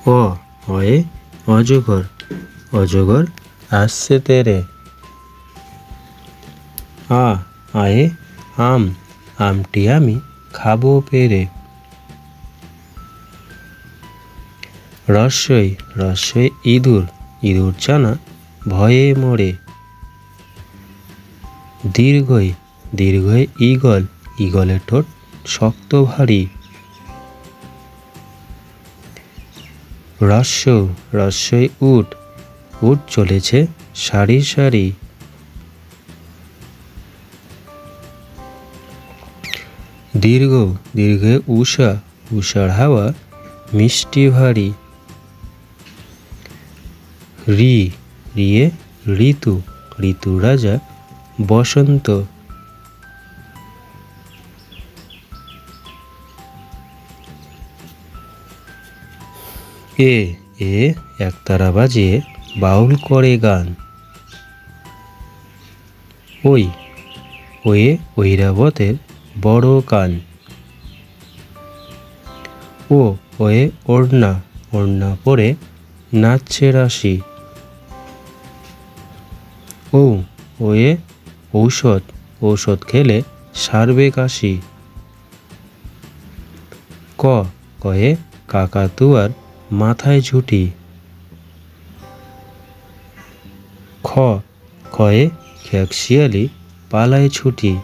অ অয়ে অজগর, অজগর আসছে তেরে। আ আয়ে আম, আমটি আমি খাবো পেরে। রস্বই রস্বই ইঁদুর, ইঁদুর ছানা ভয়ে মরে। দীর্ঘই দীর্ঘই ঈগল, ঈগলের ঠোঁট শক্ত ভারী। রস্য রস্যই উট, উট চলেছে সারি সারি। দীর্ঘ দীর্ঘে উষা, উষার হাওয়া মিষ্টি ভারী। রি রিয়ে ঋতু, ঋতু রাজা বসন্ত। এ এ একতারা বাজিয়ে বাউল করে গান। ওই ওয়ে ঐরাবতের বড় কান। ও ওয়ে ওড়না, ওড়না পরে নাচছে রাশি। ও ওয়ে ঔষধ, ঔষধ খেলে সারবে কাশি। ক কয়ে কাকাতুয়ার মাথায় ঝুঁটি। খ খয়ে খেকশিয়ালি পালায় ছুটি।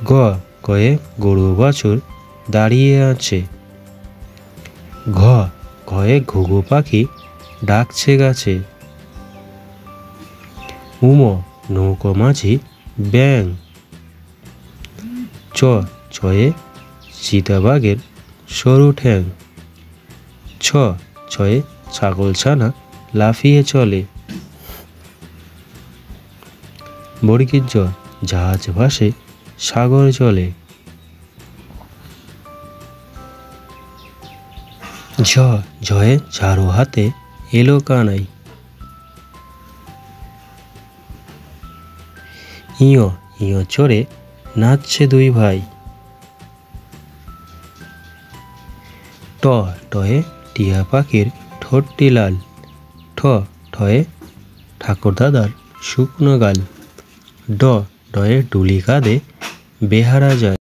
গ গয়ে গরু বাছুর দাঁড়িয়ে আছে। ঘ ঘয়ে ঘুঘু পাখি ডাকছে গাছে। উম নৌকো মাঝি ব্যাং। চ ছয়ে চিতাবাঘের সরু ঠ্যাং। ছ ছয়ে ছাগল ছানা লাফিয়ে চলে। বর্গীর জ জাহাজ ভাসে সাগর জলে। ঝ ঝয়ে ঝাড়ু হাতে এলো কানাই। ইয় ইয় চড়ে নাচছে দুই ভাই। ট টয়ে টিয়া পাখির ঠোঁটটি লাল। ঠ ঠয়ে ঠাকুর দাদার শুকনো গাল। ড ডয়ে ডুলি কাঁধে বেহারা যায়।